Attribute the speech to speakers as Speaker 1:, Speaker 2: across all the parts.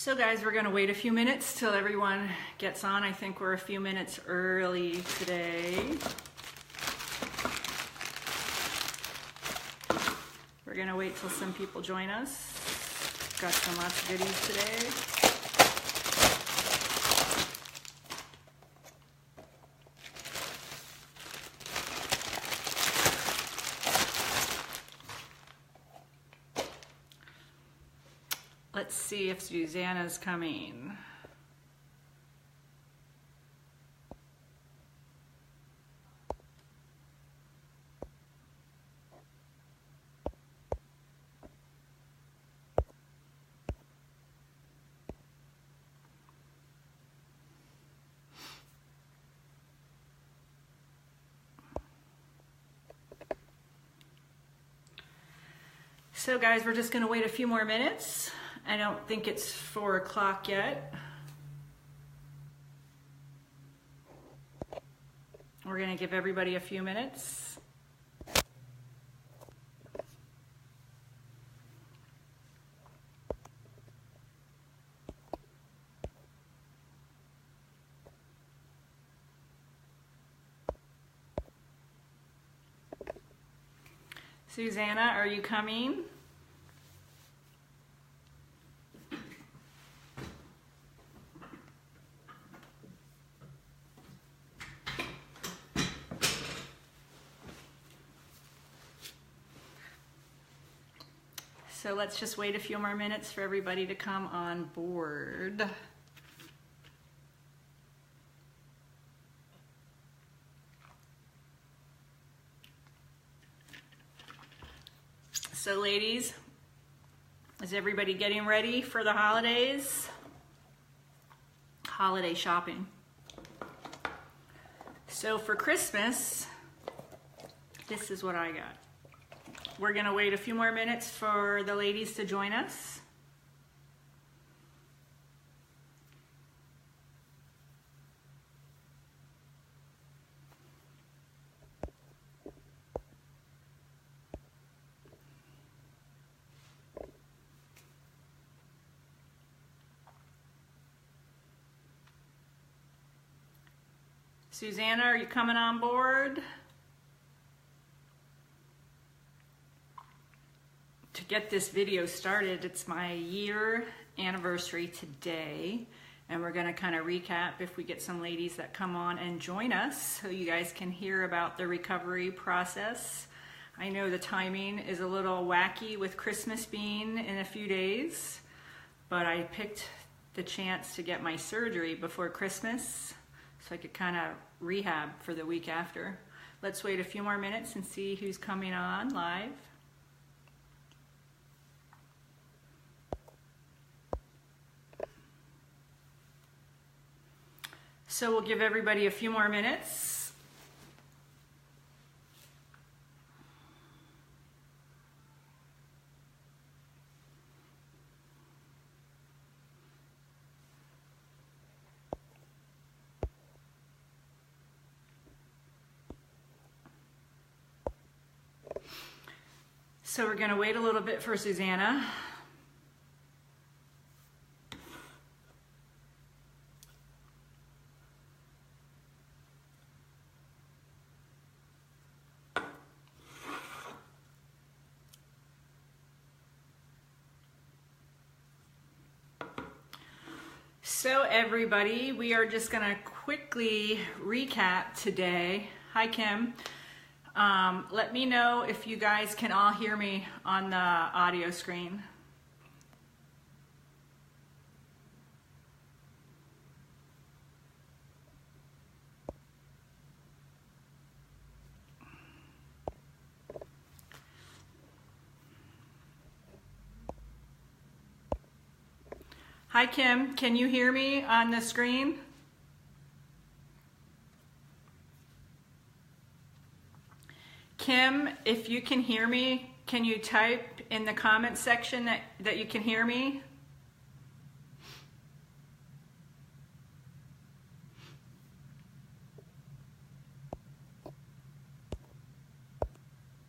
Speaker 1: So guys, we're gonna wait a few minutes till everyone gets on. I think we're a few minutes early today. We're gonna wait till some people join us. Got some lots of goodies today. Let's see if Susanna's coming. So guys, we're just gonna wait a few more minutes. I don't think it's 4 o'clock yet. We're gonna give everybody a few minutes. Susanna, are you coming? So let's just wait a few more minutes for everybody to come on board. So ladies, is everybody getting ready for the holidays? Holiday shopping. So for Christmas, this is what I got. We're gonna wait a few more minutes for the ladies to join us. Susanna, are you coming on board? To get this video started, it's my year anniversary today, and we're gonna kind of recap if we get some ladies that come on and join us so you guys can hear about the recovery process. I know the timing is a little wacky with Christmas being in a few days, but I picked the chance to get my surgery before Christmas so I could kind of rehab for the week after. Let's wait a few more minutes and see who's coming on live. So we'll give everybody a few more minutes. So we're going to wait a little bit for Susanna. So everybody, we are just gonna quickly recap today. Hi Kim. Let me know if you guys can all hear me on the audio screen. Hi Kim, can you hear me on the screen? Kim, if you can hear me, can you type in the comment section that you can hear me?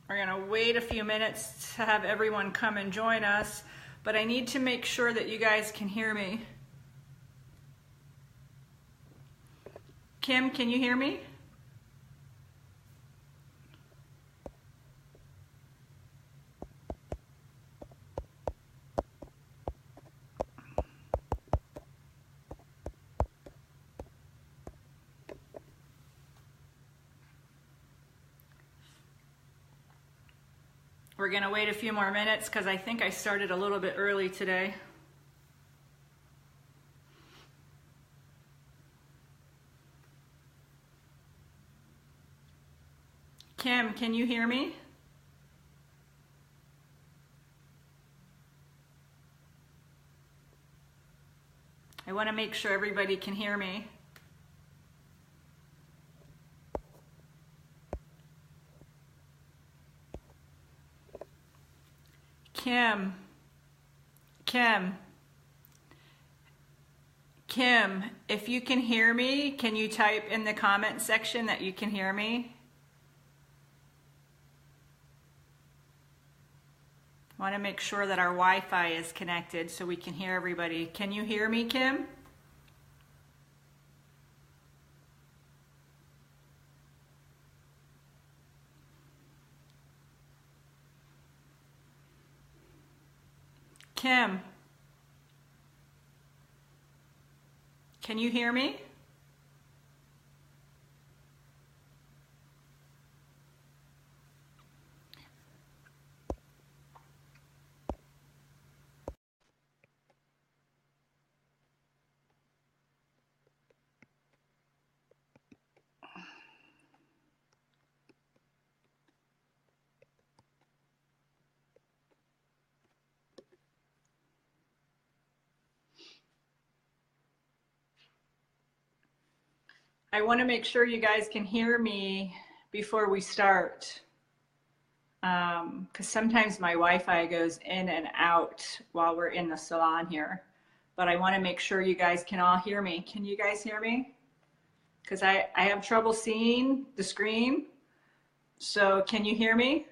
Speaker 1: We're gonna wait a few minutes to have everyone come and join us. but I need to make sure that you guys can hear me. Kim, can you hear me? We're going to wait a few more minutes because I think I started a little bit early today. Kim, can you hear me? I want to make sure everybody can hear me. Kim, if you can hear me, can you type in the comment section that you can hear me? I want to make sure that our Wi-Fi is connected so we can hear everybody. Can you hear me, Kim? Kim, can you hear me? I want to make sure you guys can hear me before we start, because sometimes my Wi-Fi goes in and out while we're in the salon here, but I want to make sure you guys can all hear me. Can you guys hear me? Because I have trouble seeing the screen, so can you hear me?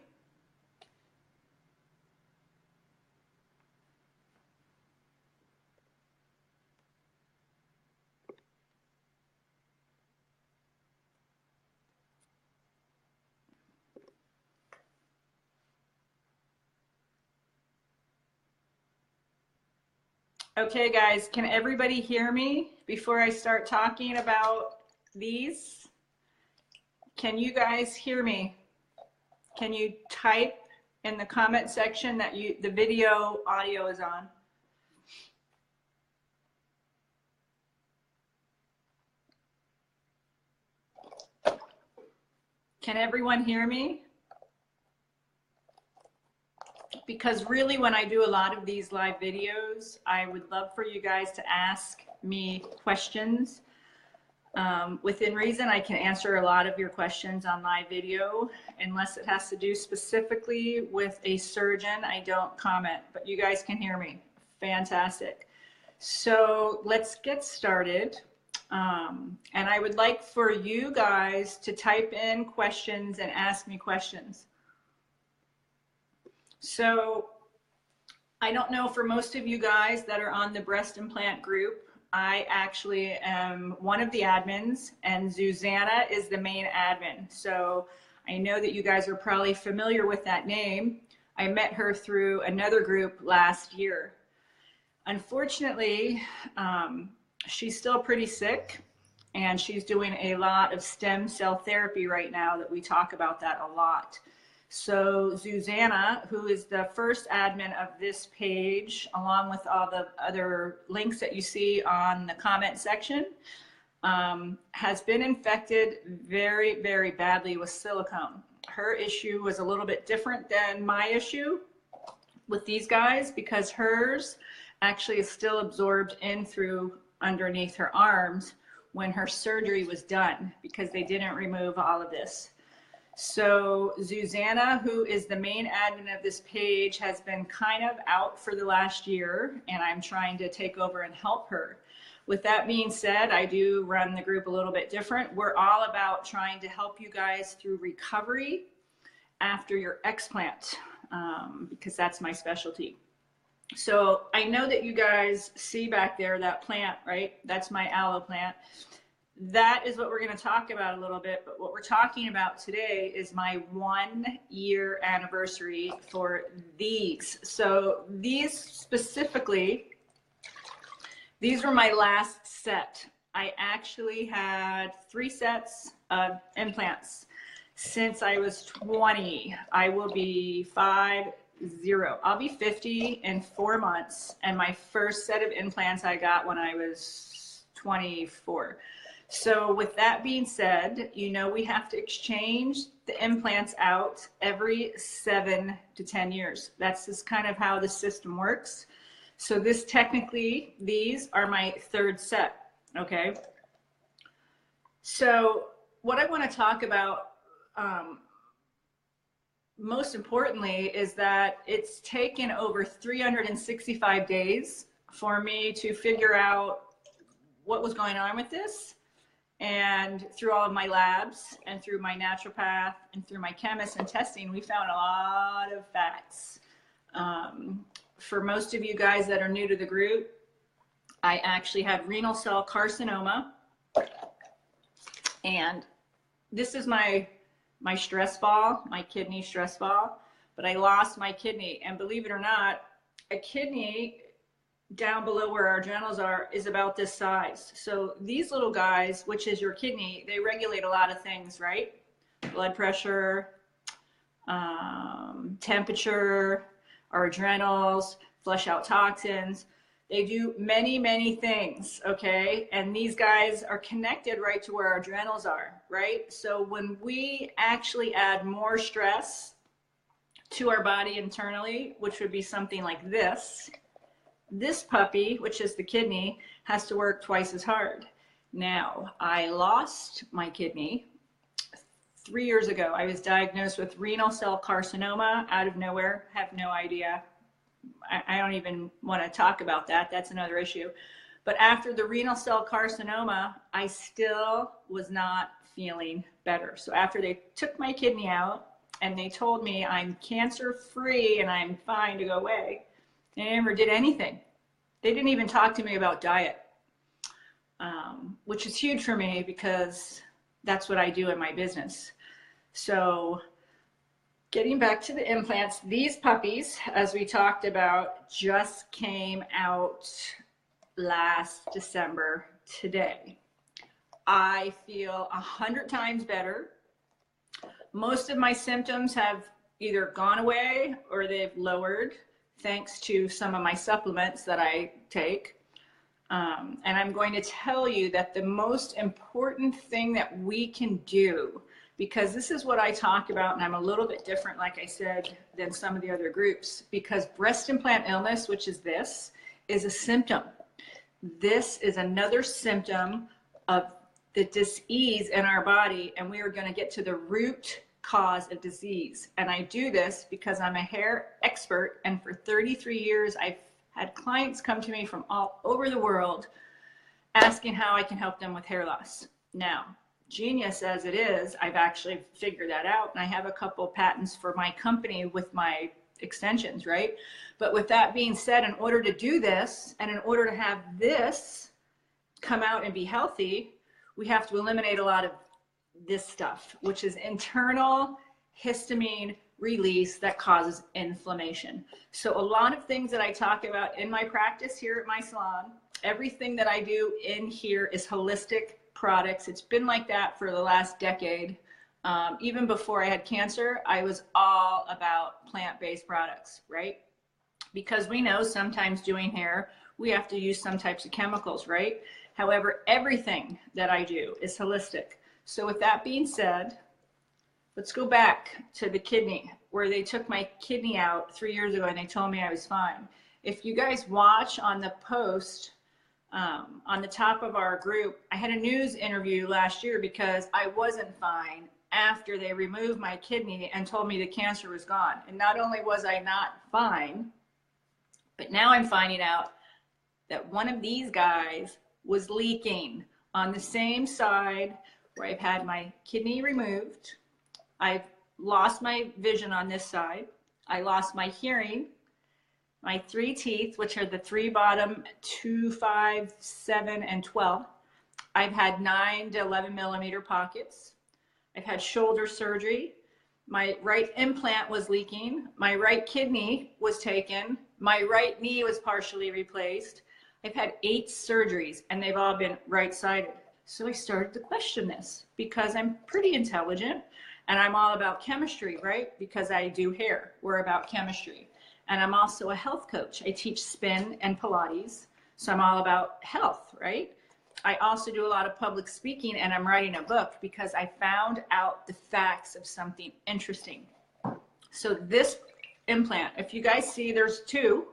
Speaker 1: Okay, guys, can everybody hear me before I start talking about these? Can you guys hear me? Can you type in the comment section that the video audio is on? Can everyone hear me? Because really, when I do a lot of these live videos, I would love for you guys to ask me questions. Within reason, I can answer a lot of your questions on live video. Unless it has to do specifically with a surgeon, I don't comment, but you guys can hear me. Fantastic. So let's get started. And I would like for you guys to type in questions and ask me questions. So I don't know, for most of you guys that are on the breast implant group, I actually am one of the admins, and Susanna is the main admin. So I know that you guys are probably familiar with that name. I met her through another group last year. Unfortunately, she's still pretty sick, and she's doing a lot of stem cell therapy right now that we talk about that a lot. So Susanna, who is the first admin of this page, along with all the other links that you see on the comment section, has been infected very, very badly with silicone. Her issue was a little bit different than my issue with these guys, because hers actually is still absorbed in through underneath her arms when her surgery was done, because they didn't remove all of this. So Susanna, who is the main admin of this page, has been kind of out for the last year, and I'm trying to take over and help her. With that being said, I do run the group a little bit different. We're all about trying to help you guys through recovery after your explant, because that's my specialty. So I know that you guys see back there that plant, right? That's my aloe plant. That is what we're going to talk about a little bit. But what we're talking about today is my 1-year anniversary for these. So these specifically, these were my last set. I actually had 3 sets of implants since I was 20. I will be 50. I'll be 50 in 4 months. And my first set of implants I got when I was 24. So with that being said, you know, we have to exchange the implants out every 7 to 10 years. That's just kind of how the system works. So this technically, these are my 3rd set, okay? So what I want to talk about most importantly is that it's taken over 365 days for me to figure out what was going on with this. And through all of my labs and through my naturopath and through my chemist and testing, we found a lot of facts. For most of you guys that are new to the group, I actually had renal cell carcinoma. And this is my stress ball, my kidney stress ball, but I lost my kidney. And believe it or not, a kidney down below where our adrenals are is about this size. So these little guys, which is your kidney, they regulate a lot of things, right? Blood pressure, temperature, our adrenals, flush out toxins. They do many, many things, okay? And these guys are connected right to where our adrenals are, right? So when we actually add more stress to our body internally, which would be something like this puppy, which is the kidney, has to work twice as hard. Now, I lost my kidney 3 years ago. I was diagnosed with renal cell carcinoma out of nowhere. Have no idea. I don't even want to talk about that. That's another issue. But after the renal cell carcinoma, I still was not feeling better. So after they took my kidney out and they told me I'm cancer free and I'm fine to go away, they never did anything. They didn't even talk to me about diet, which is huge for me because that's what I do in my business. So getting back to the implants, these puppies, as we talked about, just came out last December today. I feel 100 times better. Most of my symptoms have either gone away or they've lowered thanks to some of my supplements that I take. And I'm going to tell you that the most important thing that we can do, because this is what I talk about, and I'm a little bit different, like I said, than some of the other groups, because breast implant illness, which is this, is a symptom. This is another symptom of the disease in our body, and we are going to get to the root cause of disease. And I do this because I'm a hair expert, and for 33 years I've had clients come to me from all over the world asking how I can help them with hair loss. Now, genius as it is, I've actually figured that out, and I have a couple patents for my company with my extensions, right? But with that being said, in order to do this and in order to have this come out and be healthy, we have to eliminate a lot of this stuff, which is internal histamine release that causes inflammation. So a lot of things that I talk about in my practice here at my salon, everything that I do in here is holistic products. It's been like that for the last decade. Even before I had cancer, I was all about plant-based products, right? Because we know sometimes doing hair, we have to use some types of chemicals, right? However, everything that I do is holistic. So with that being said, let's go back to the kidney, where they took my kidney out 3 years ago and they told me I was fine. If you guys watch on the post, on the top of our group, I had a news interview last year because I wasn't fine after they removed my kidney and told me the cancer was gone. And not only was I not fine, but now I'm finding out that one of these guys was leaking on the same side where I've had my kidney removed. I've lost my vision on this side. I lost my hearing. my 3 teeth, which are the 3 bottom, 2, 5, 7, and 12. I've had 9 to 11 millimeter pockets. I've had shoulder surgery. My right implant was leaking. My right kidney was taken. My right knee was partially replaced. I've had 8 surgeries, and they've all been right-sided. So I started to question this because I'm pretty intelligent and I'm all about chemistry, right? Because I do hair. We're about chemistry. And I'm also a health coach. I teach spin and Pilates. So I'm all about health, right? I also do a lot of public speaking, and I'm writing a book because I found out the facts of something interesting. So this implant, if you guys see, there's two.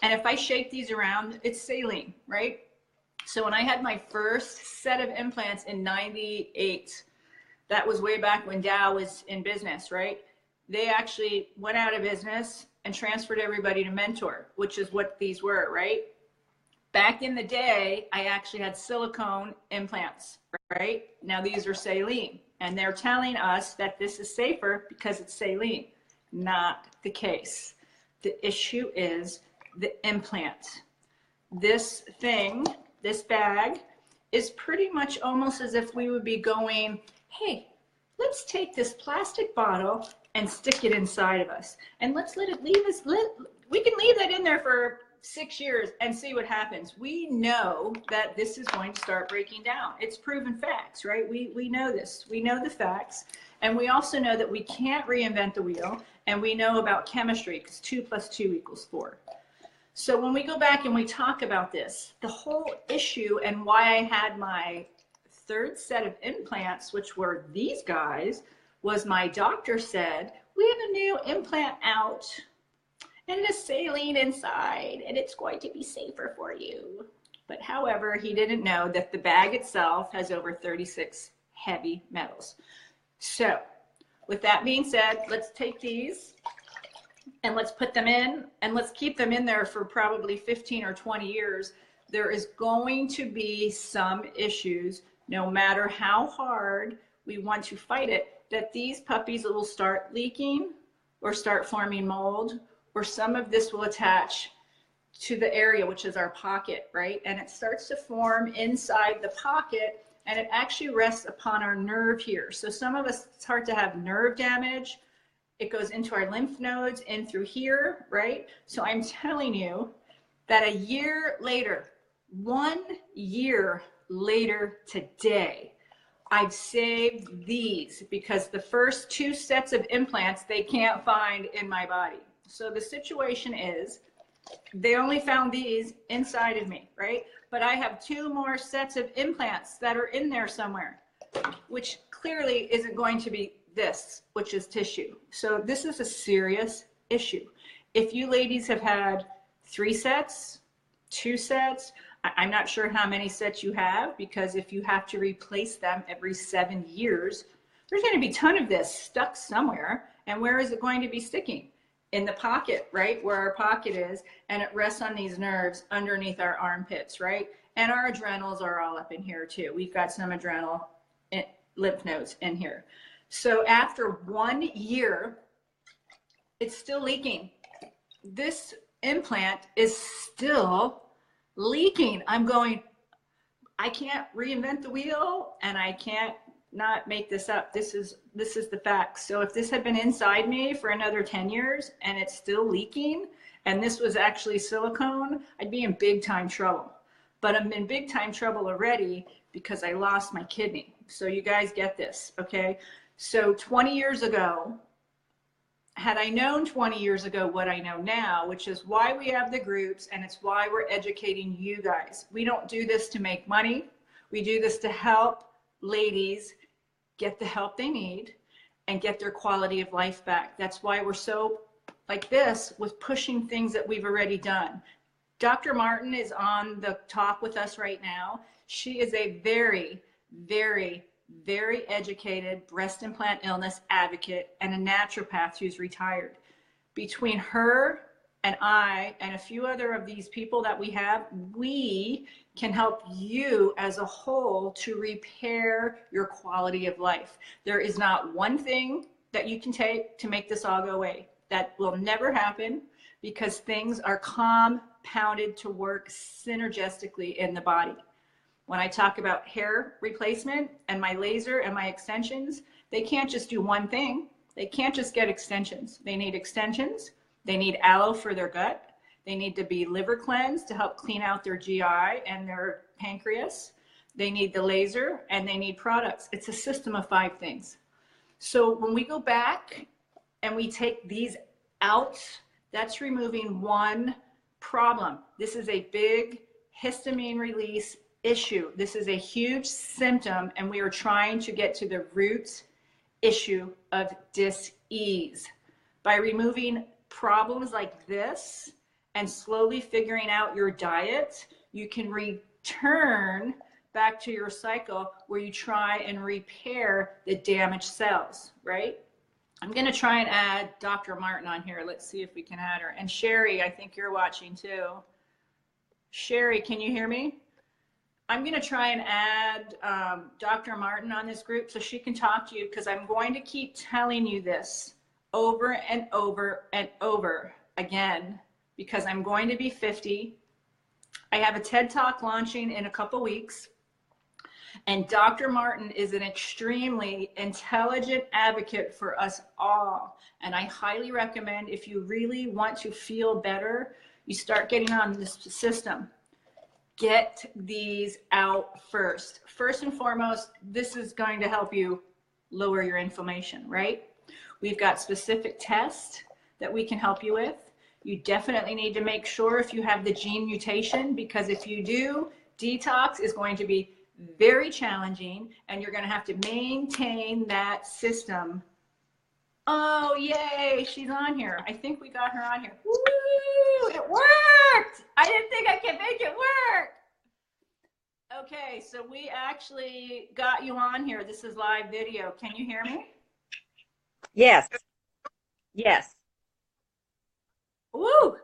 Speaker 1: And if I shake these around, it's saline, right? So when I had my first set of implants in 98, that was way back when Dow was in business, right? They actually went out of business and transferred everybody to Mentor, which is what these were, right? Back in the day, I actually had silicone implants, right? Now these are saline, and they're telling us that this is safer because it's saline. Not the case. The issue is the implant. This thing, this bag, is pretty much almost as if we would be going, hey, let's take this plastic bottle and stick it inside of us, and let's let it leave us. We can leave that in there for 6 years and see what happens. We know that this is going to start breaking down. It's proven facts, right? We know this. We know the facts. And we also know that we can't reinvent the wheel. And we know about chemistry, because 2 + 2 = 4. So when we go back and we talk about this, the whole issue and why I had my 3rd set of implants, which were these guys, was my doctor said, we have a new implant out, and it is saline inside, and it's going to be safer for you. But however, he didn't know that the bag itself has over 36 heavy metals. So with that being said, let's take these and let's put them in, and let's keep them in there for probably 15 or 20 years. There is going to be some issues, no matter how hard we want to fight it, that these puppies will start leaking or start forming mold, or some of this will attach to the area, which is our pocket, right? And it starts to form inside the pocket, and it actually rests upon our nerve here. So some of us, it's hard to have nerve damage. It goes into our lymph nodes, in through here, right? So I'm telling you that a year later, 1 year later today, I've saved these, because the first 2 sets of implants they can't find in my body. So the situation is, they only found these inside of me, right? But I have 2 more sets of implants that are in there somewhere, which clearly isn't going to be this, which is tissue. So this is a serious issue. If you ladies have had 3 sets, 2 sets, I'm not sure how many sets you have, because if you have to replace them every 7 years, there's going to be a ton of this stuck somewhere. And where is it going to be sticking? In the pocket, right? Where our pocket is, and it rests on these nerves underneath our armpits, right? And our adrenals are all up in here too. We've got some adrenal lymph nodes in here. So after 1 year, it's still leaking. This implant is still leaking. I'm going, I can't reinvent the wheel, and I can't not make this up. This is the facts. So if this had been inside me for another 10 years and it's still leaking, and this was actually silicone, I'd be in big time trouble. But I'm in big time trouble already because I lost my kidney. So you guys get this, okay? So 20 years ago, had I known 20 years ago what I know now, which is why we have the groups, and it's why we're educating you guys. We don't do this to make money. We do this to help ladies get the help they need and get their quality of life back. That's why we're so like this with pushing things that we've already done. Dr. Martin is on the talk with us right now. She is a very, very, very educated breast implant illness advocate and a naturopath who's retired. Between her and I and a few other of these people that we have, we can help you as a whole to repair your quality of life. There is not one thing that you can take to make this all go away. That will never happen. because things are compounded to work synergistically in the body. When I talk about hair replacement and my laser and my extensions, they can't just do one thing. They can't just get extensions. They need extensions. They need aloe for their gut. They need to be liver cleansed to help clean out their GI and their pancreas. They need the laser and they need products. It's a system of 5 things. So when we go back and we take these out, that's removing one problem. This is a big histamine release issue. This is a huge symptom, and we are trying to get to the root issue of dis-ease. By removing problems like this and slowly figuring out your diet, you can return back to your cycle where you try and repair the damaged cells, right? I'm going to try and add Dr. Martin on here. Let's see if we can add her. And Sherry, I think you're watching too. Sherry, can you hear me? I'm going to try and add Dr. Martin on this group so she can talk to you, because I'm going to keep telling you this over and over and over again, because I'm going to be 50. I have a TED Talk launching in a couple weeks. And Dr. Martin is an extremely intelligent advocate for us all. And I highly recommend, if you really want to feel better, you start getting on this system. Get these out first. First and foremost, this is going to help you lower your inflammation, right? We've got specific tests that we can help you with. You definitely need to make sure if you have the gene mutation, because if you do, detox is going to be very challenging, and you're going to have to maintain that system. Oh, yay, she's on here. I think we got her on here. Woo, it worked. I didn't think I could make it work. Okay, so we actually got you on here. This is live video. Can you hear me?
Speaker 2: Yes. Yes.
Speaker 1: Woo.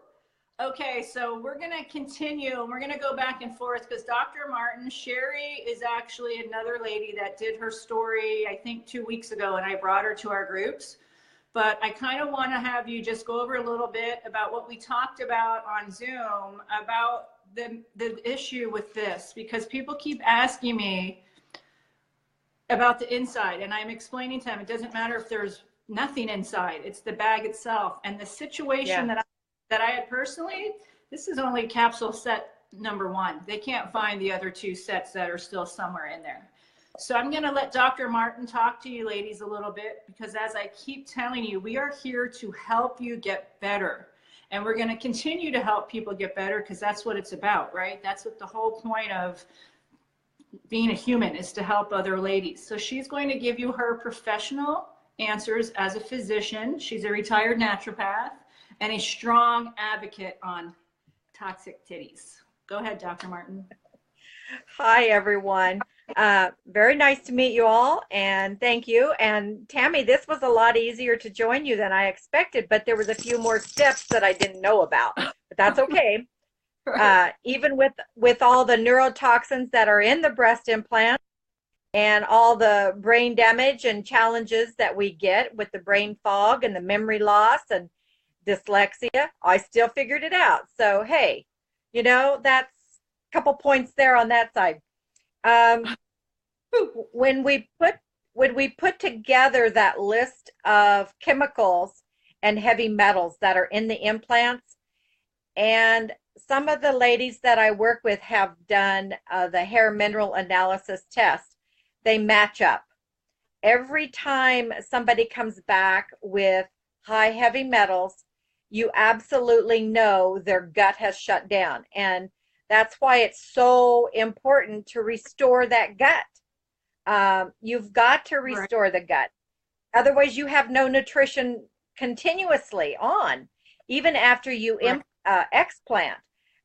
Speaker 1: Okay, so we're going to continue, and we're going to go back and forth, because Dr. Martin, Sherry is actually another lady that did her story, I think 2 weeks ago, and I brought her to our groups. But I kind of want to have you just go over a little bit about what we talked about on Zoom about the issue with this, because people keep asking me about the inside, and I'm explaining to them it doesn't matter if there's nothing inside, it's the bag itself. And the situation that I had personally, this is only capsule set number 1. They can't find the other 2 sets that are still somewhere in there. So I'm going to let Dr. Martin talk to you ladies a little bit, because as I keep telling you, we are here to help you get better. And we're going to continue to help people get better, because that's what it's about, right? That's what the whole point of being a human is, to help other ladies. So she's going to give you her professional answers as a physician. She's a retired naturopath and a strong advocate on toxic titties. Go ahead, Dr. Martin.
Speaker 2: Hi, everyone. Very nice to meet you all, and thank you. And Tammy, this was a lot easier to join you than I expected, but there was a few more steps that I didn't know about, but that's okay. Right. Even with all the neurotoxins that are in the breast implant and all the brain damage and challenges that we get with the brain fog and the memory loss and dyslexia, I still figured it out. So, hey, you know, that's a couple points there on that side. When we put together that list of chemicals and heavy metals that are in the implants, and some of the ladies that I work with have done the hair mineral analysis test, they match up. Every time somebody comes back with high heavy metals, you absolutely know their gut has shut down. And that's why it's so important to restore that gut. You've got to restore the gut. Otherwise, you have no nutrition continuously on, even after you explant.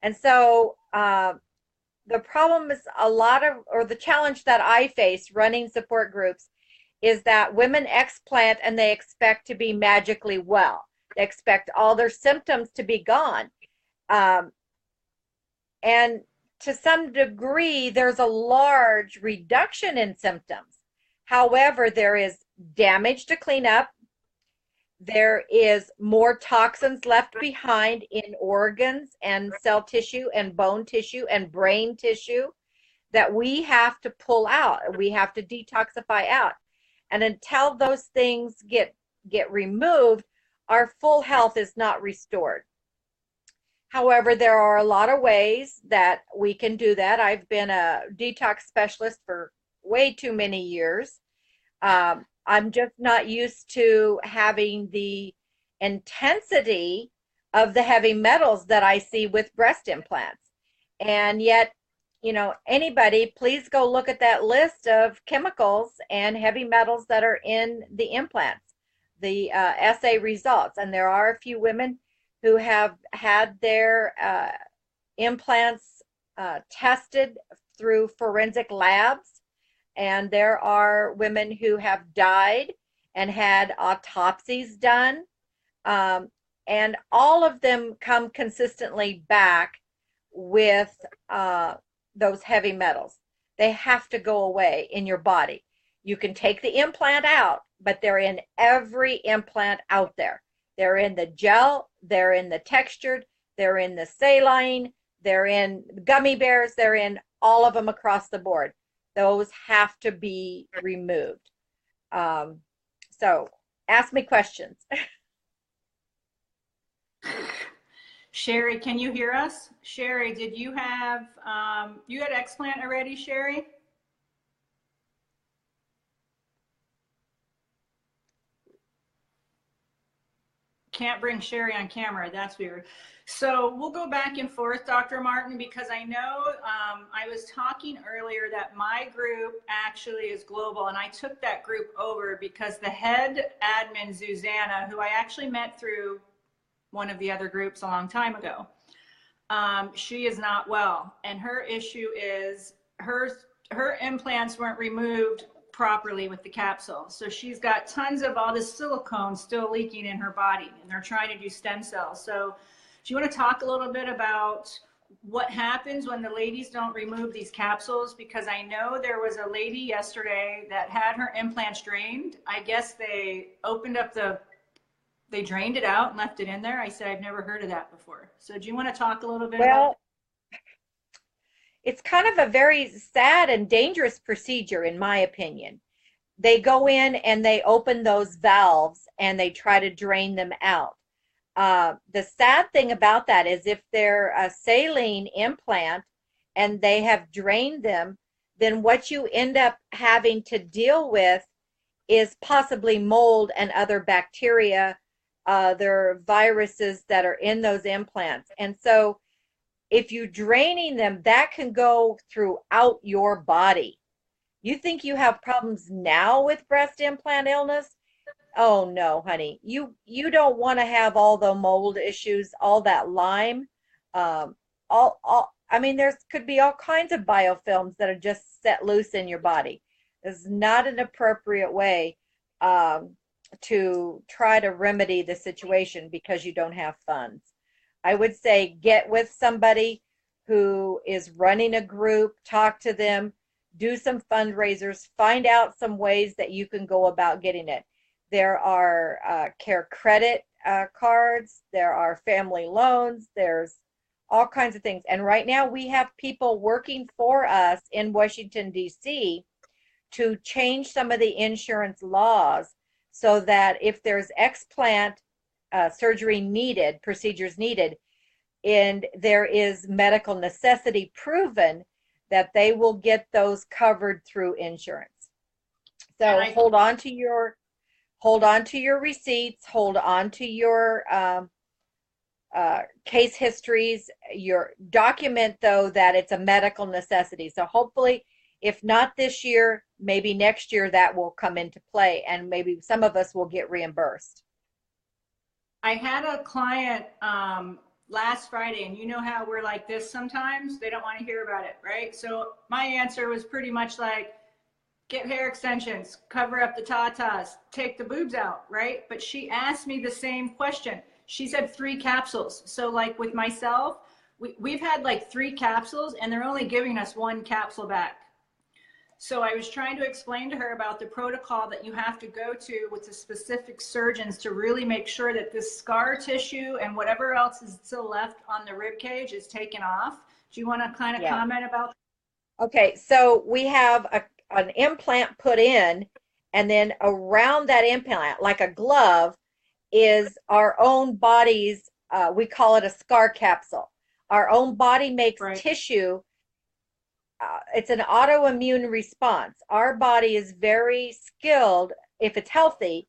Speaker 2: And so the problem is the challenge that I face running support groups is that women explant and they expect to be magically well. They expect all their symptoms to be gone. And to some degree, there's a large reduction in symptoms. However, there is damage to clean up. there is more toxins left behind in organs and cell tissue and bone tissue and brain tissue that we have to pull out. We have to detoxify out. And until those things get removed, our full health is not restored. However, there are a lot of ways that we can do that. I've been a detox specialist for way too many years. I'm just not used to having the intensity of the heavy metals that I see with breast implants. And yet, anybody, please go look at that list of chemicals and heavy metals that are in the implants, the assay results. And there are a few women who have had their implants tested through forensic labs. And there are women who have died and had autopsies done. And all of them come consistently back with those heavy metals. They have to go away in your body. You can take the implant out, but they're in every implant out there. They're in the gel, they're in the textured, they're in the saline, they're in gummy bears, they're in all of them across the board. Those have to be removed. So ask me questions.
Speaker 1: Sherry, can you hear us? Sherry, did you have, you had Explant already, Sherry? Can't bring Sherry on camera, that's weird. So we'll go back and forth, Dr. Martin, because I know I was talking earlier that my group actually is global, and I took that group over because the head admin, Susanna, who I actually met through one of the other groups a long time ago, she is not well, and her issue is her implants weren't removed properly with the capsule. So she's got tons of all this silicone still leaking in her body, and they're trying to do stem cells. So do you want to talk a little bit about what happens when the ladies don't remove these capsules? Because I know there was a lady yesterday that had her implants drained. I guess they opened up they drained it out and left it in there. I said, I've never heard of that before. So do you want to talk a little bit about that?
Speaker 2: It's kind of a very sad and dangerous procedure, in my opinion. They go in and they open those valves and they try to drain them out. The sad thing about that is if they're a saline implant and they have drained them, then what you end up having to deal with is possibly mold and other bacteria. There are viruses that are in those implants. And so if you're draining them, that can go throughout your body. You think you have problems now with breast implant illness? Oh no, honey. You don't want to have all the mold issues, all that Lyme. I mean, there could be all kinds of biofilms that are just set loose in your body. It's not an appropriate way to try to remedy the situation because you don't have funds. I would say get with somebody who is running a group, talk to them, do some fundraisers, find out some ways that you can go about getting it. There are care credit cards, there are family loans, there's all kinds of things. And right now we have people working for us in Washington, D.C. to change some of the insurance laws so that if there's explant surgery needed, procedures needed, and there is medical necessity proven, that they will get those covered through insurance. So hold on to your receipts, hold on to your case histories, your document though that it's a medical necessity. So hopefully, if not this year, maybe next year that will come into play and maybe some of us will get reimbursed.
Speaker 1: I had a client last Friday, and you know how we're like this sometimes, they don't want to hear about it, right? So my answer was pretty much like, get hair extensions, cover up the tatas, take the boobs out, right? But she asked me the same question. She said 3 capsules. So like with myself, we've had like 3 capsules and they're only giving us 1 capsule back. So I was trying to explain to her about the protocol that you have to go to with the specific surgeons to really make sure that this scar tissue and whatever else is still left on the rib cage is taken off. Do you want to kind of
Speaker 2: Yeah.
Speaker 1: comment about that?
Speaker 2: Okay, so we have an implant put in, and then around that implant, like a glove, is our own body's, we call it a scar capsule. Our own body makes
Speaker 1: Right.
Speaker 2: tissue. It's an autoimmune response. Our body is very skilled, if it's healthy,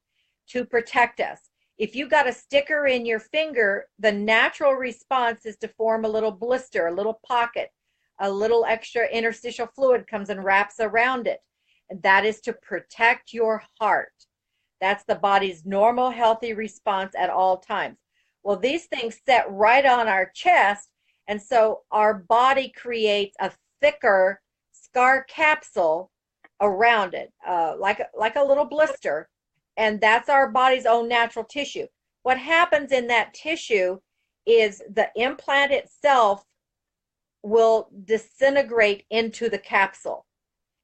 Speaker 2: to protect us. If you got a sticker in your finger, the natural response is to form a little blister, a little pocket, a little extra interstitial fluid comes and wraps around it. And that is to protect your heart. That's the body's normal, healthy response at all times. Well, these things set right on our chest, and so our body creates a thicker scar capsule around it, like a little blister, and that's our body's own natural tissue. What happens in that tissue is the implant itself will disintegrate into the capsule,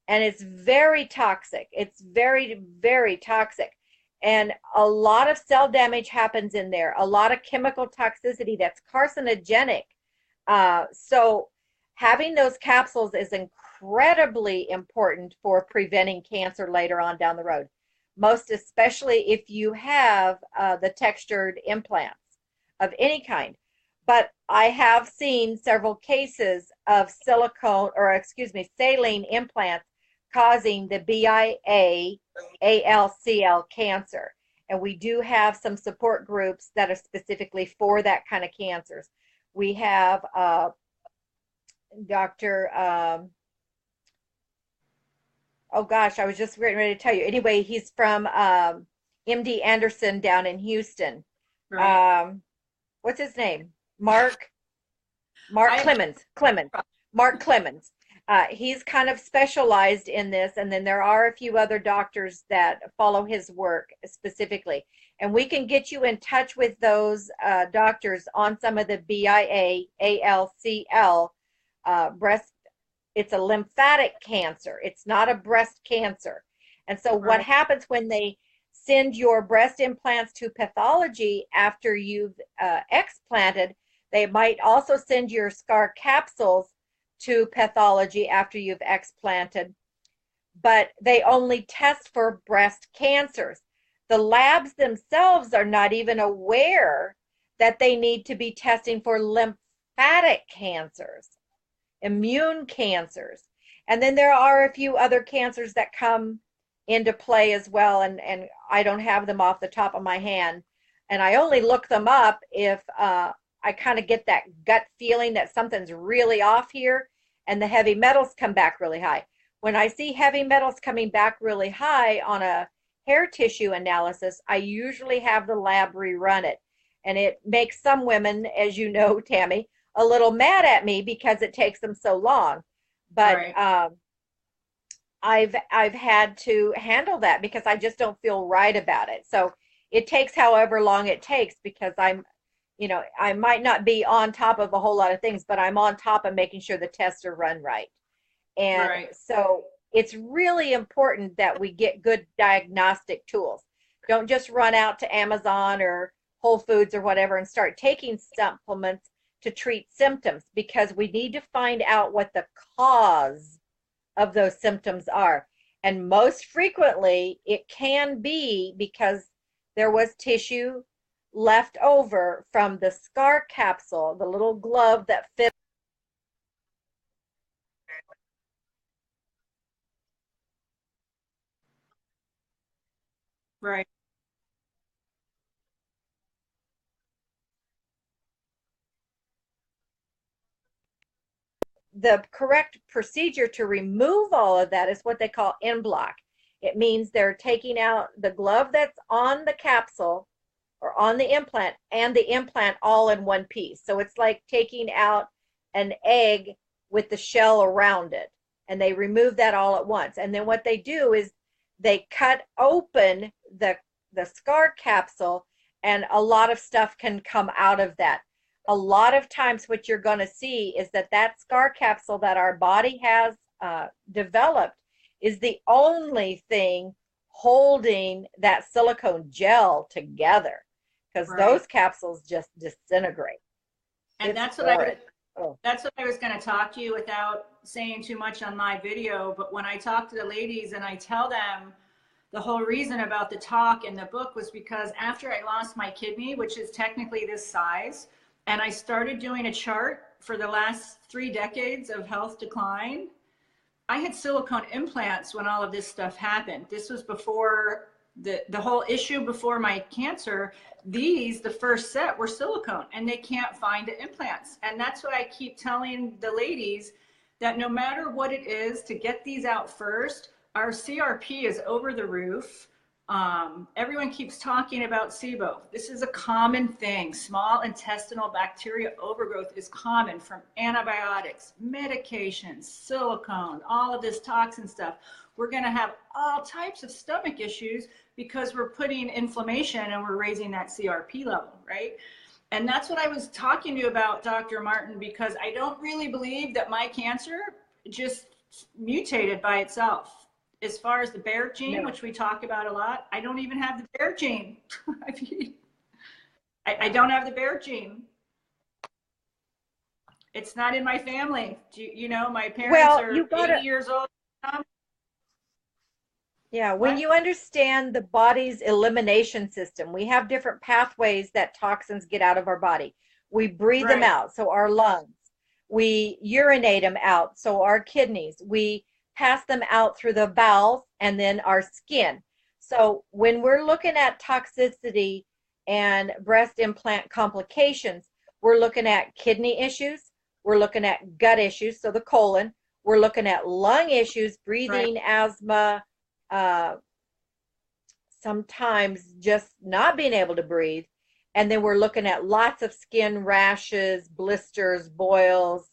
Speaker 2: and it's very toxic. It's very, very toxic. And a lot of cell damage happens in there, a lot of chemical toxicity that's carcinogenic. So having those capsules is incredibly important for preventing cancer later on down the road, most especially if you have the textured implants of any kind. But I have seen several cases of saline implants causing the BII, ALCL cancer. And we do have some support groups that are specifically for that kind of cancers. We have Dr. Oh gosh, I was just getting ready to tell you. Anyway, he's from MD Anderson down in Houston.
Speaker 1: Right.
Speaker 2: What's his name? Mark Clemens. Mark Clemens. He's kind of specialized in this, and then there are a few other doctors that follow his work specifically. And we can get you in touch with those doctors on some of the BIA, ALCL, breast. It's a lymphatic cancer. It's not a breast cancer. And so what happens when they send your breast implants to pathology after you've explanted, they might also send your scar capsules to pathology after you've explanted, but they only test for breast cancers. The labs themselves are not even aware that they need to be testing for lymphatic cancers, immune cancers. And then there are a few other cancers that come into play as well, and I don't have them off the top of my hand. And I only look them up if I kind of get that gut feeling that something's really off here, and the heavy metals come back really high. When I see heavy metals coming back really high on a hair tissue analysis, I usually have the lab rerun it. And it makes some women, as you know, Tammy, a little mad at me because it takes them so long. But I've had to handle that because I just don't feel right about it. So it takes however long it takes, because I might not be on top of a whole lot of things, but I'm on top of making sure the tests are run right. And so it's really important that we get good diagnostic tools. Don't just run out to Amazon or Whole Foods or whatever and start taking supplements to treat symptoms, because we need to find out what the cause of those symptoms are. And most frequently, it can be because there was tissue left over from the scar capsule, the little glove that fits.
Speaker 1: Right.
Speaker 2: The correct procedure to remove all of that is what they call en bloc. It means they're taking out the glove that's on the capsule or on the implant and the implant all in one piece. So it's like taking out an egg with the shell around it, and they remove that all at once. And then what they do is they cut open the scar capsule, and a lot of stuff can come out of that. A lot of times what you're going to see is that scar capsule that our body has developed is the only thing holding that silicone gel together, because those capsules just disintegrate.
Speaker 1: And that's what I was going to talk to you without saying too much on my video. But when I talk to the ladies and I tell them the whole reason about the talk in the book was because after I lost my kidney, which is technically this size, and I started doing a chart for the last 3 decades of health decline, I had silicone implants when all of this stuff happened. This was before the whole issue before my cancer. These, the first set, were silicone, and they can't find the implants. And that's what I keep telling the ladies, that no matter what it is, to get these out first. Our CRP is over the roof. Everyone keeps talking about SIBO. This is a common thing. Small intestinal bacteria overgrowth is common from antibiotics, medications, silicone, all of this toxin stuff. We're going to have all types of stomach issues because we're putting inflammation and we're raising that CRP level, right? And that's what I was talking to you about, Dr. Martin, because I don't really believe that my cancer just mutated by itself. As far as the bear gene, which we talk about a lot, I don't even have the bear gene. I don't have the bear gene. It's not in my family. You know, my parents are 80 years old.
Speaker 2: Yeah, when you understand the body's elimination system, we have different pathways that toxins get out of our body. We breathe them out, so our lungs. We urinate them out, so our kidneys. We pass them out through the bowels and then our skin. So when we're looking at toxicity and breast implant complications, we're looking at kidney issues, we're looking at gut issues, so the colon, we're looking at lung issues, breathing, asthma, sometimes just not being able to breathe. And then we're looking at lots of skin rashes, blisters, boils,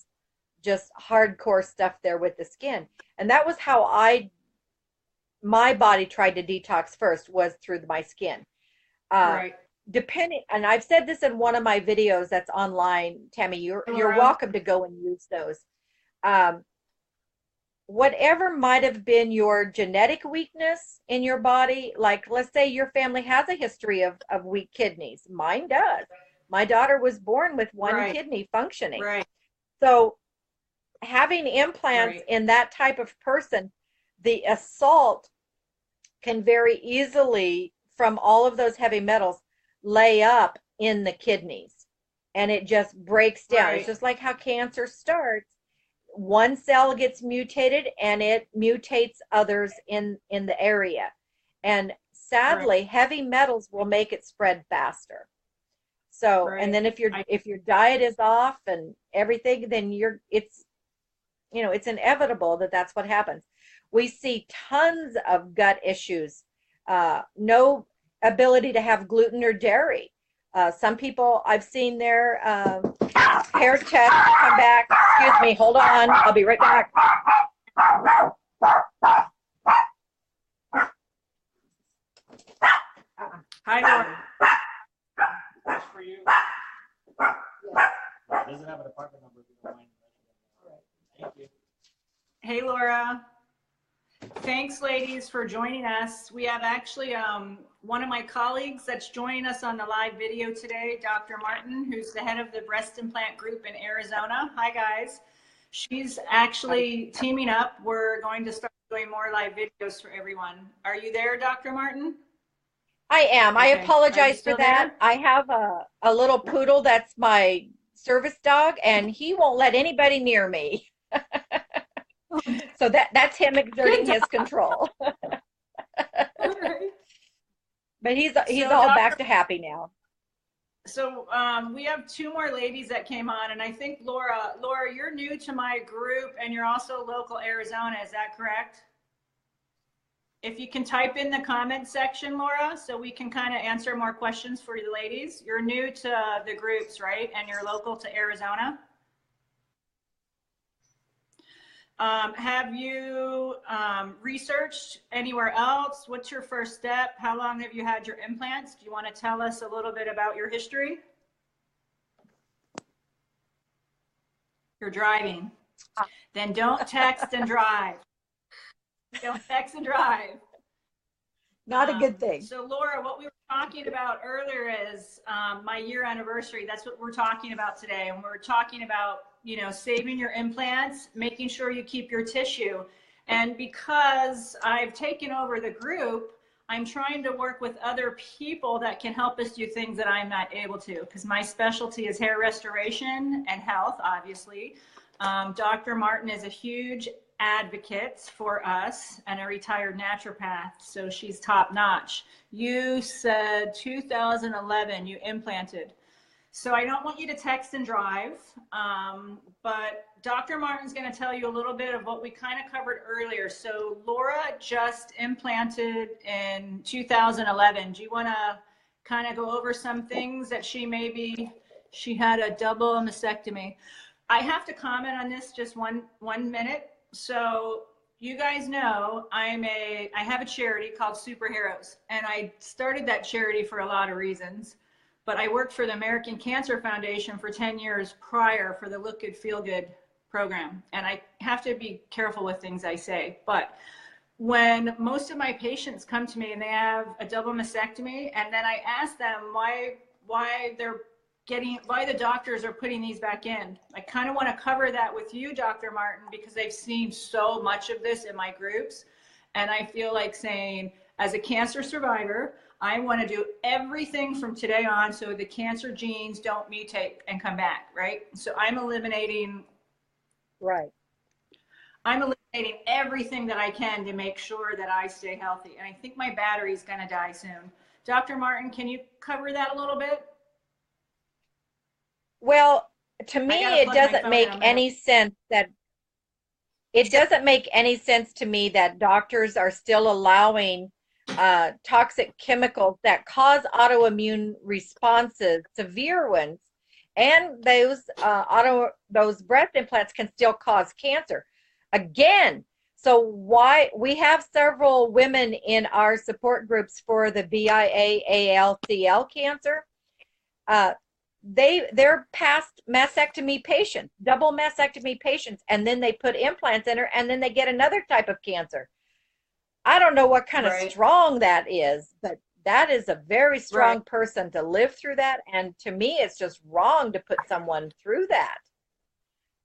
Speaker 2: just hardcore stuff there with the skin. And that was how my body tried to detox first, was through my skin. Depending, and I've said this in one of my videos that's online, Tammy, you're welcome to go and use those. Whatever might have been your genetic weakness in your body, like let's say your family has a history of weak kidneys. Mine does. My daughter was born with one kidney functioning. So having implants in that type of person, the assault can very easily, from all of those heavy metals, lay up in the kidneys, and it just breaks down. It's just like how cancer starts. One cell gets mutated and it mutates others in the area. And sadly, heavy metals will make it spread faster. So, and then if your diet is off and everything, then it's inevitable that that's what happens. We see tons of gut issues, no ability to have gluten or dairy. Some people, I've seen their hair test come back. Excuse me, hold on. I'll be right back.
Speaker 1: Hi, Laura.
Speaker 3: That's for you. Doesn't have an apartment number if you don't mind. Thank you.
Speaker 1: Hey, Laura. Thanks, ladies, for joining us. We have actually one of my colleagues that's joining us on the live video today, Dr. Martin, who's the head of the breast implant group in Arizona. Hi, guys. She's actually teaming up. We're going to start doing more live videos for everyone. Are you there, Dr. Martin?
Speaker 2: I am. Okay. I apologize for that.
Speaker 1: There?
Speaker 2: I have a little poodle that's my service dog, and he won't let anybody near me. So that's him exerting his control. But he's all back to happy now.
Speaker 1: So we have 2 more ladies that came on, and I think Laura, you're new to my group, and you're also local Arizona. Is that correct? If you can type in the comment section, Laura, so we can kind of answer more questions for the ladies. You're new to the groups, right? And you're local to Arizona. Have you researched anywhere else? What's your first step? How long have you had your implants? Do you want to tell us a little bit about your history? You're driving. Then don't text and drive. Don't text and drive.
Speaker 2: Not a good thing.
Speaker 1: So Laura, what we were talking about earlier is my year anniversary. That's what we're talking about today. And we're talking about, you know, saving your implants, making sure you keep your tissue. And because I've taken over the group, I'm trying to work with other people that can help us do things that I'm not able to, because my specialty is hair restoration and health, obviously. Dr. Martin is a huge advocate for us and a retired naturopath, so she's top notch. You said 2011 you implanted. So I don't want you to text and drive, but Dr. Martin's going to tell you a little bit of what we kind of covered earlier. So Laura just implanted in 2011. Do you want to kind of go over some things that she had a double mastectomy? I have to comment on this just one minute. So you guys know I have a charity called Superheroes, and I started that charity for a lot of reasons. But I worked for the American Cancer Foundation for 10 years prior for the Look Good, Feel Good program. And I have to be careful with things I say. But when most of my patients come to me and they have a double mastectomy, and then I ask them why the doctors are putting these back in, I kind of want to cover that with you, Dr. Martin, because I've seen so much of this in my groups. And I feel like saying, as a cancer survivor, I want to do everything from today on so the cancer genes don't mutate and come back, right? So I'm eliminating everything that I can to make sure that I stay healthy. And I think my battery's going to die soon. Dr. Martin, can you cover that a little bit?
Speaker 2: Well, to me, it doesn't make any sense that to me that doctors are still allowing toxic chemicals that cause autoimmune responses, severe ones, and those breast implants can still cause cancer. Again, so why we have several women in our support groups for the BII ALCL cancer. They're past mastectomy patients, double mastectomy patients, and then they put implants in her, and then they get another type of cancer. I don't know what kind of strong that is, but that is a very strong person to live through that. And to me, it's just wrong to put someone through that.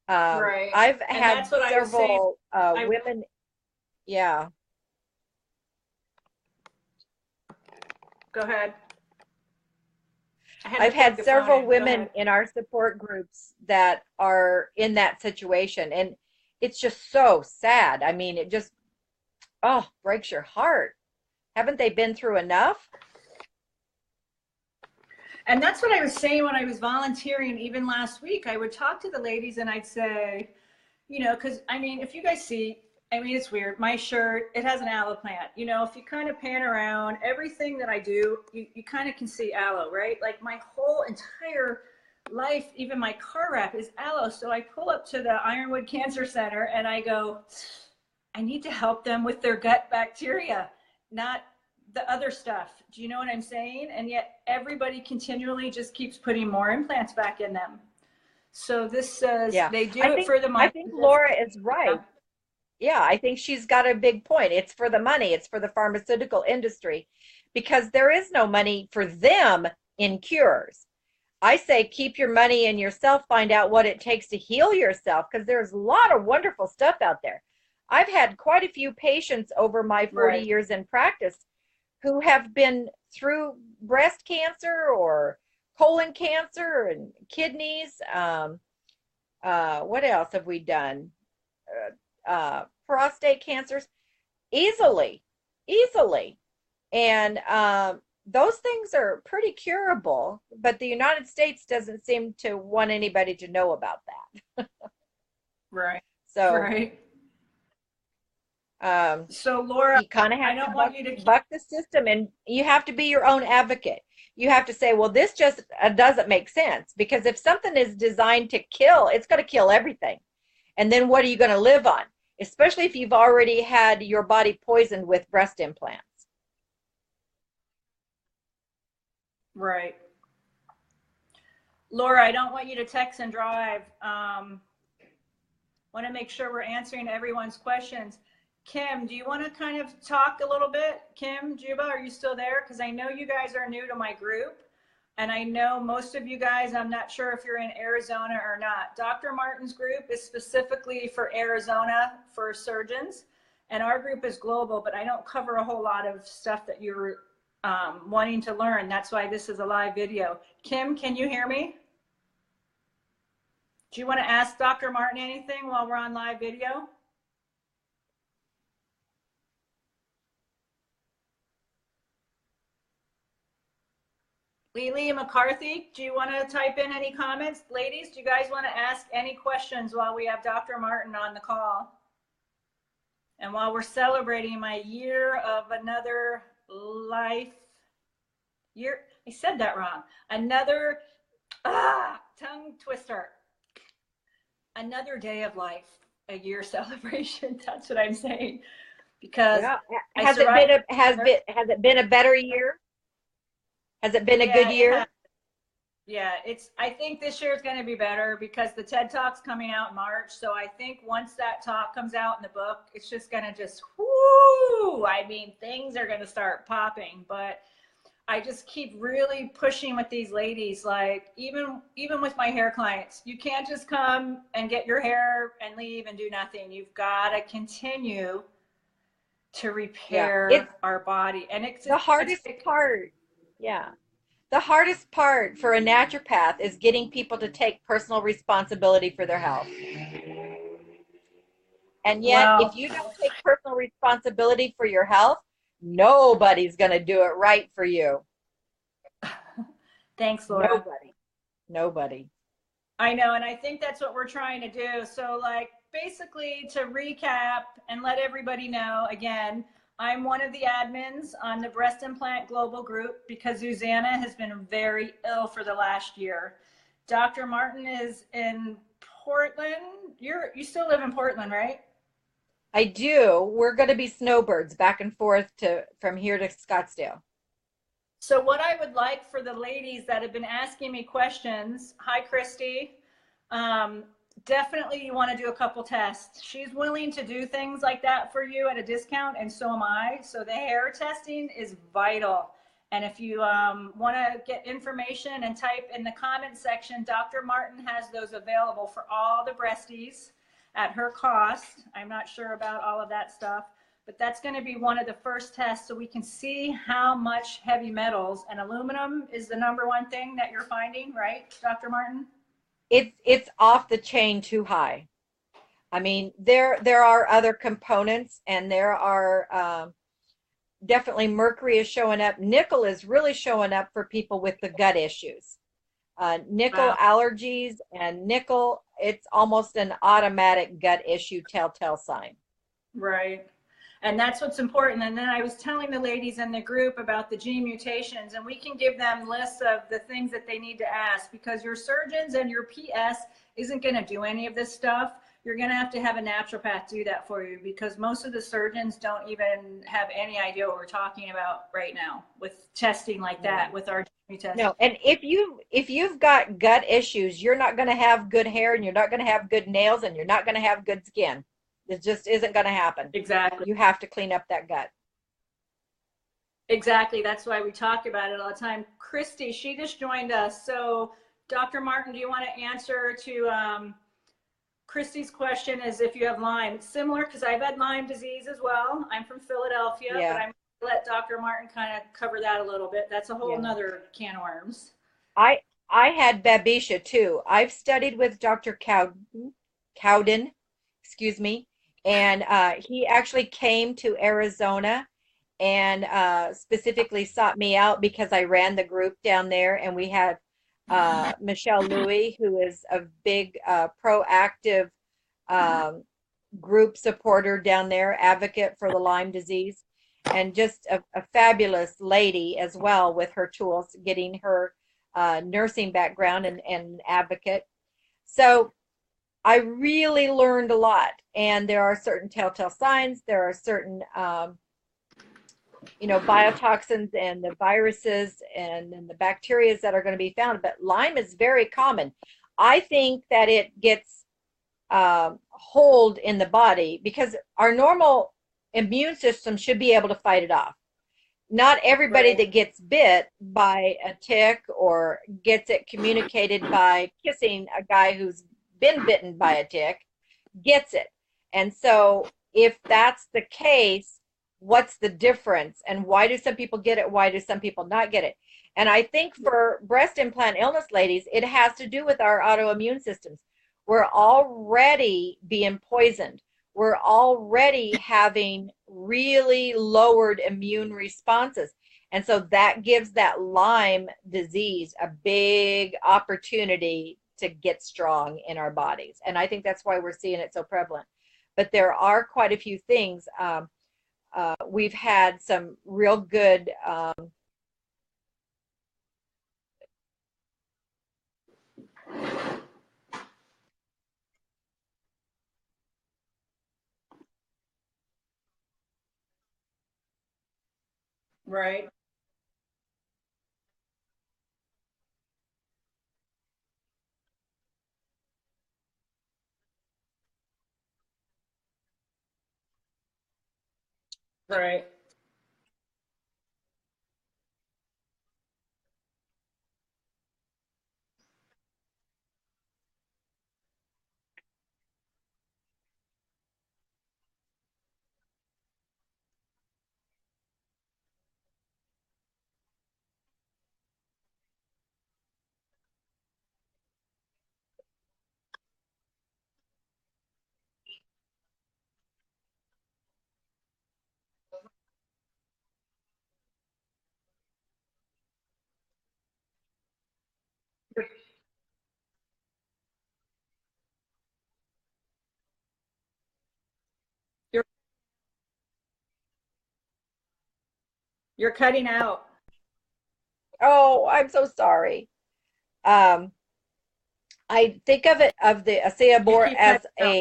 Speaker 2: I've had several women. Yeah.
Speaker 1: Go ahead.
Speaker 2: I've had several women in our support groups that are in that situation. And it's just so sad. I mean, it just, breaks your heart. Haven't they been through enough?
Speaker 1: And that's what I was saying when I was volunteering, even last week. I would talk to the ladies and I'd say, you know, because I mean, if you guys see, I mean, it's weird. My shirt, it has an aloe plant. You know, if you kind of pan around, everything that I do, you kind of can see aloe, right? Like my whole entire life, even my car wrap is aloe. So I pull up to the Ironwood Cancer Center and I go, I need to help them with their gut bacteria, not the other stuff. Do you know what I'm saying? And yet everybody continually just keeps putting more implants back in them. So this says they do it for the money.
Speaker 2: I think Laura is right. Yeah, I think she's got a big point. It's for the money. It's for the pharmaceutical industry, because there is no money for them in cures. I say keep your money in yourself, find out what it takes to heal yourself, because there's a lot of wonderful stuff out there. I've had quite a few patients over my 40 years in practice who have been through breast cancer or colon cancer and kidneys. What else have we done? Prostate cancers easily. And those things are pretty curable, but the United States doesn't seem to want anybody to know about that.
Speaker 1: So Laura,
Speaker 2: you kind of have to buck the system, and you have to be your own advocate. You have to say, well, this just doesn't make sense, because if something is designed to kill, it's going to kill everything. And then what are you going to live on? Especially if you've already had your body poisoned with breast implants.
Speaker 1: Right. Laura, I don't want you to text and drive. Want to make sure we're answering everyone's questions. Kim, do you want to kind of talk a little bit? Kim, Juba, are you still there? Because I know you guys are new to my group. And I know most of you guys, I'm not sure if you're in Arizona or not. Dr. Martin's group is specifically for Arizona for surgeons. And our group is global, but I don't cover a whole lot of stuff that you're wanting to learn. That's why this is a live video. Kim, can you hear me? Do you want to ask Dr. Martin anything while we're on live video? Lily McCarthy, do you want to type in any comments? Ladies, do you guys want to ask any questions while we have Dr. Martin on the call? And while we're celebrating my year of another life, year, I said that wrong. Another, tongue twister. Another day of life, a year celebration. That's what I'm saying. Because
Speaker 2: yeah. Has it been a better year? Has it been a good year?
Speaker 1: Yeah, I think this year is going to be better because the TED Talk's coming out in March. So I think once that talk comes out in the book, it's just going to just, whoo, I mean, things are going to start popping. But I just keep really pushing with these ladies, like even with my hair clients, you can't just come and get your hair and leave and do nothing. You've got to continue to repair our body. And it's
Speaker 2: the hardest part. Yeah. The hardest part for a naturopath is getting people to take personal responsibility for their health. And yet, if you don't take personal responsibility for your health, nobody's going to do it right for you.
Speaker 1: Thanks, Laura.
Speaker 2: Nobody.
Speaker 1: I know, and I think that's what we're trying to do. So, like, basically, to recap and let everybody know, again, I'm one of the admins on the Breast Implant Global Group because Susanna has been very ill for the last year. Dr. Martin is in Portland. You still live in Portland, right?
Speaker 2: I do. We're going to be snowbirds back and forth from here to Scottsdale.
Speaker 1: So what I would like for the ladies that have been asking me questions, hi, Christy, definitely you want to do a couple tests. She's willing to do things like that for you at a discount, and so am I. So the hair testing is vital. And if you want to get information and type in the comment section, Dr. Martin has those available for all the breasties at her cost. I'm not sure about all of that stuff, but that's going to be one of the first tests so we can see how much heavy metals, and aluminum is the #1 thing that you're finding, right, Dr. Martin?
Speaker 2: It's off the chain too high. I mean, there are other components, and there are definitely mercury is showing up. Nickel is really showing up for people with the gut issues. Nickel allergies and nickel, it's almost an automatic gut issue telltale sign.
Speaker 1: Right. And that's what's important. And then I was telling the ladies in the group about the gene mutations, and we can give them lists of the things that they need to ask, because your surgeons and your PS isn't going to do any of this stuff. You're going to have a naturopath do that for you, because most of the surgeons don't even have any idea what we're talking about right now with testing like that, with our gene testing.
Speaker 2: No, and if you've got gut issues, you're not going to have good hair, and you're not going to have good nails, and you're not going to have good skin. It just isn't going to happen.
Speaker 1: Exactly.
Speaker 2: You have to clean up that gut.
Speaker 1: Exactly. That's why we talk about it all the time. Christy, she just joined us. So, Dr. Martin, do you want to answer to Christy's question is if you have Lyme? It's similar because I've had Lyme disease as well. I'm from Philadelphia, but I'm going to let Dr. Martin kind of cover that a little bit. That's a whole nother can of worms.
Speaker 2: I had babesia too. I've studied with Dr. Cowden, excuse me. And he actually came to Arizona and specifically sought me out because I ran the group down there. And we had Michelle Louie, who is a big proactive group supporter down there, advocate for the Lyme disease, and just a fabulous lady as well with her tools, getting her nursing background and advocate. So I really learned a lot, and there are certain telltale signs. There are certain, biotoxins and the viruses and the bacteria that are going to be found. But Lyme is very common. I think that it gets hold in the body because our normal immune system should be able to fight it off. Not everybody
Speaker 1: Right.
Speaker 2: that gets bit by a tick or gets it communicated by kissing a guy who's been bitten by a tick gets it. And so, if that's the case, what's the difference? And why do some people get it? Why do some people not get it? And I think for breast implant illness ladies, it has to do with our autoimmune systems. We're already being poisoned. We're already having really lowered immune responses. And so that gives that Lyme disease a big opportunity to get strong in our bodies. And I think that's why we're seeing it so prevalent. But there are quite a few things. We've had some real good
Speaker 1: Right. Right. You're you're cutting out.
Speaker 2: oh, I'm so sorry. Um, I think of it of the ASEA
Speaker 1: You
Speaker 2: more
Speaker 1: keep cutting out.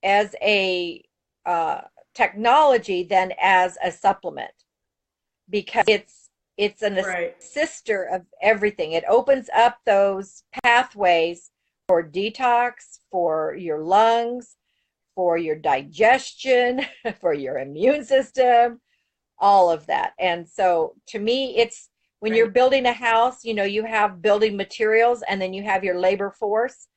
Speaker 2: as a technology than as a supplement because it's an
Speaker 1: Right.
Speaker 2: assister of everything. It opens up those pathways for detox, for your lungs, for your digestion, for your immune system, all of that. And so to me, it's when you're
Speaker 1: Right.
Speaker 2: building a house, you know, you have building materials and then you have your labor force.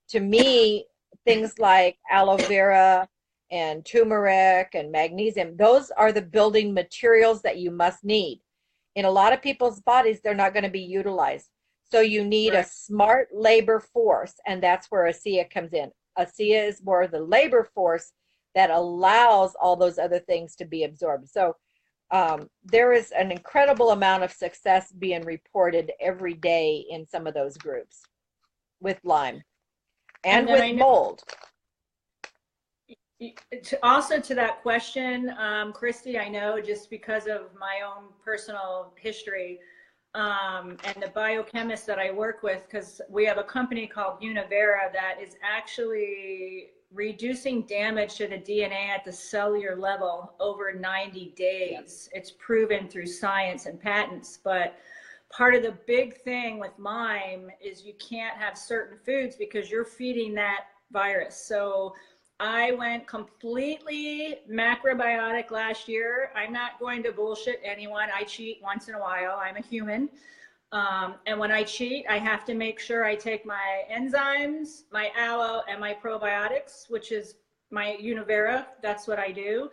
Speaker 2: To me, things like aloe vera and turmeric and magnesium, those are the building materials that you must need. In a lot of people's bodies, they're not going to be utilized. So you need a
Speaker 1: Right.
Speaker 2: smart labor force, and that's where ASEA comes in. ASEA is more the labor force that allows all those other things to be absorbed. So there is an incredible amount of success being reported every day in some of those groups with Lyme
Speaker 1: And
Speaker 2: and
Speaker 1: then
Speaker 2: with
Speaker 1: I know
Speaker 2: mold.
Speaker 1: also to that question, Christy, I know just because of my own personal history, and the biochemists that I work with, because we have a company called Univera that is actually reducing damage to the DNA at the cellular level over 90
Speaker 2: Yeah.
Speaker 1: days. It's proven through science and patents, but part of the big thing with Lyme is you can't have certain foods because you're feeding that virus. So I went completely macrobiotic last year. I'm not going to bullshit anyone. I cheat once in a while. I'm a human. And when I cheat, I have to make sure I take my enzymes, my aloe, and my probiotics, which is my Univera. That's what I do.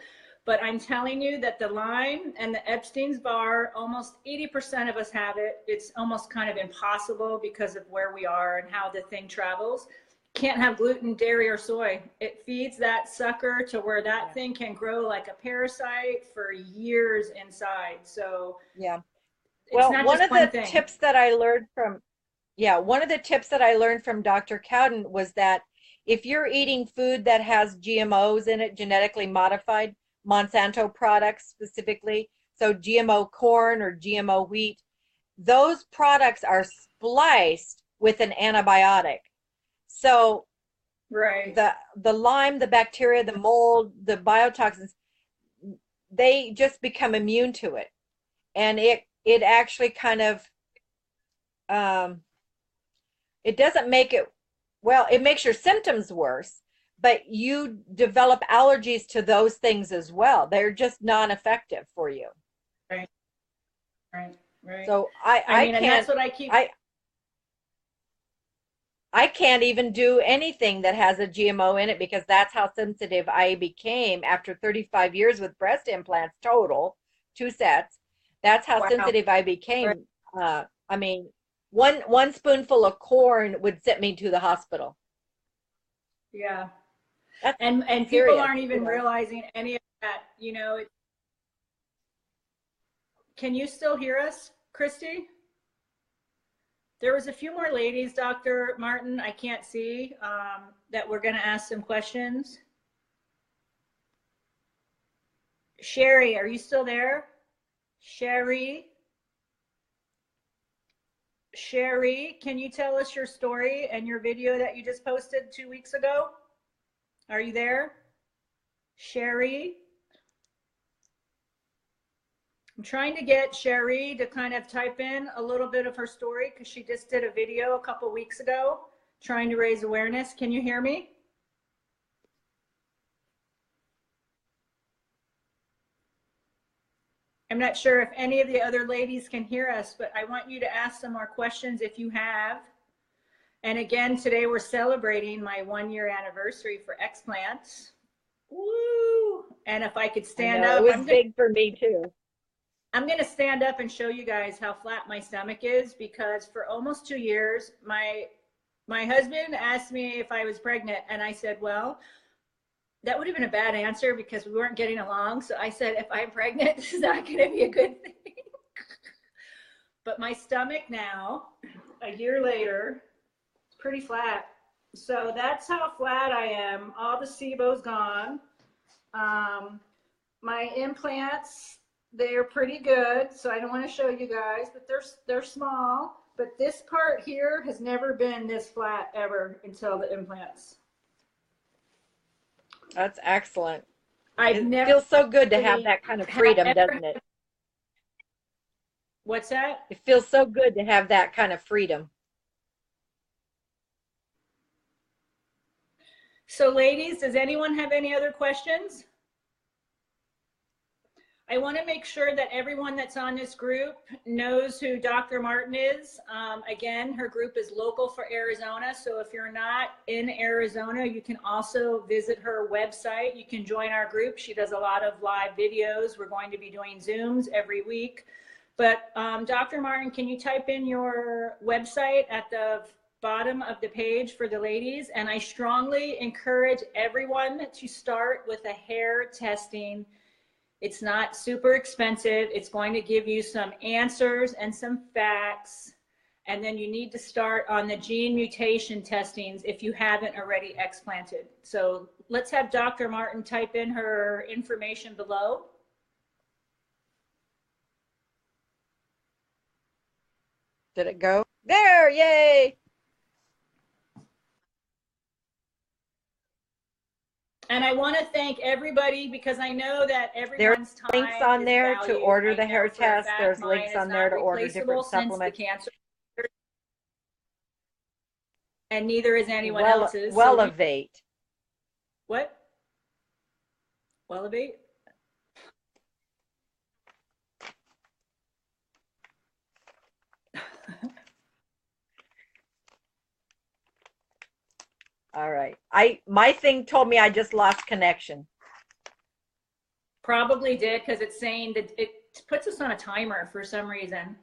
Speaker 1: But I'm telling you that the Lyme and the Epstein's Barr, almost 80% of us have it. It's almost kind of impossible because of where we are and how the thing travels. Can't have gluten, dairy, or soy. It feeds that sucker to where that
Speaker 2: Yeah.
Speaker 1: thing can grow like a parasite for years inside. So
Speaker 2: Yeah.
Speaker 1: it's
Speaker 2: Well,
Speaker 1: not
Speaker 2: one
Speaker 1: just
Speaker 2: of
Speaker 1: one
Speaker 2: the
Speaker 1: thing.
Speaker 2: tips that I learned from, yeah, one of the tips that I learned from Dr. Cowden was that if you're eating food that has GMOs in it, genetically modified, Monsanto products specifically, so GMO corn or GMO wheat, those products are spliced with an antibiotic. So
Speaker 1: Right.
Speaker 2: the Lyme, the bacteria, the mold, the biotoxins, they just become immune to it. And it actually kind of um, it doesn't make it well, it makes your symptoms worse, but you develop allergies to those things as well. They're just non-effective for you.
Speaker 1: Right, right, right.
Speaker 2: So
Speaker 1: I mean, and
Speaker 2: can't,
Speaker 1: that's what I keep.
Speaker 2: I can't even do anything that has a GMO in it because that's how sensitive I became after 35 years with breast implants total, 2 sets. That's how
Speaker 1: Wow.
Speaker 2: sensitive I became. I mean, one spoonful of corn would send me to the hospital.
Speaker 1: Yeah.
Speaker 2: That's
Speaker 1: And
Speaker 2: serious,
Speaker 1: people aren't even
Speaker 2: you know.
Speaker 1: realizing any of that, you know. Can you still hear us, Christy? There was a few more ladies, Dr. Martin, I can't see, that we're going to ask some questions. Sherry, are you still there? Sherry, can you tell us your story and your video that you just posted 2 weeks ago? Are you there? Sherry? I'm trying to get Sherry to kind of type in a little bit of her story because she just did a video a couple weeks ago trying to raise awareness. Can you hear me? I'm not sure if any of the other ladies can hear us, but I want you to ask some more questions if you have. And again, today we're celebrating my 1-year anniversary for Explant. Woo! And if I could stand up,
Speaker 2: it was big for me too.
Speaker 1: I'm going to stand up and show you guys how flat my stomach is because for almost 2 years, my husband asked me if I was pregnant. And I said, well, that would have been a bad answer because we weren't getting along. So I said, if I'm pregnant, this is not going to be a good thing. But my stomach now, a year later, it's pretty flat. So that's how flat I am. All the SIBO's gone. My implants, they're pretty good. So I don't want to show you guys, but they're small. But this part here has never been this flat ever until the implants.
Speaker 2: That's excellent.
Speaker 1: It
Speaker 2: feels so good to have that kind of freedom, doesn't it?
Speaker 1: What's that?
Speaker 2: It feels so good to have that kind of freedom.
Speaker 1: So ladies, does anyone have any other questions? I want to make sure that everyone that's on this group knows who Dr. Martin is. Again, her group is local for Arizona. So if you're not in Arizona, you can also visit her website. You can join our group. She does a lot of live videos. We're going to be doing Zooms every week. But Dr. Martin, can you type in your website at the bottom of the page for the ladies? And I strongly encourage everyone to start with a hair testing. It's not super expensive. It's going to give you some answers and some facts. And then you need to start on the gene mutation testings if you haven't already explanted. So let's have Dr. Martin type in her information below.
Speaker 2: Did it go? There, yay!
Speaker 1: And I want to thank everybody because I know that everyone's time
Speaker 2: There's links on there to order the hair test. There's
Speaker 1: mine
Speaker 2: links
Speaker 1: is
Speaker 2: on there to
Speaker 1: not
Speaker 2: order different
Speaker 1: replaceable since the
Speaker 2: supplements.
Speaker 1: cancer, and neither is anyone else's.
Speaker 2: Elevate.
Speaker 1: What? Elevate?
Speaker 2: All right. My thing told me I just lost connection.
Speaker 1: Probably did because it's saying that it puts us on a timer for some reason.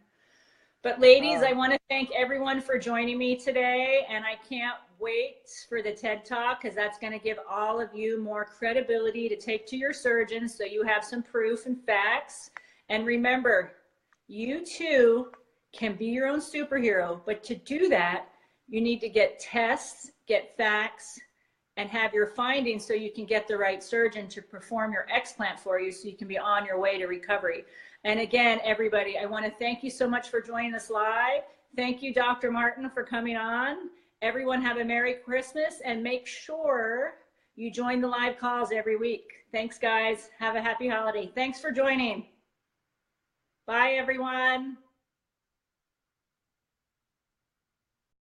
Speaker 1: But ladies, I want to thank everyone for joining me today, and I can't wait for the TED Talk because that's going to give all of you more credibility to take to your surgeons so you have some proof and facts. And remember, you too can be your own superhero, but to do that, you need to get tests, get facts, and have your findings so you can get the right surgeon to perform your explant for you so you can be on your way to recovery. And again, everybody, I want to thank you so much for joining us live. Thank you, Dr. Martin, for coming on. Everyone have a Merry Christmas and make sure you join the live calls every week. Thanks, guys. Have a happy holiday. Thanks for joining. Bye, everyone.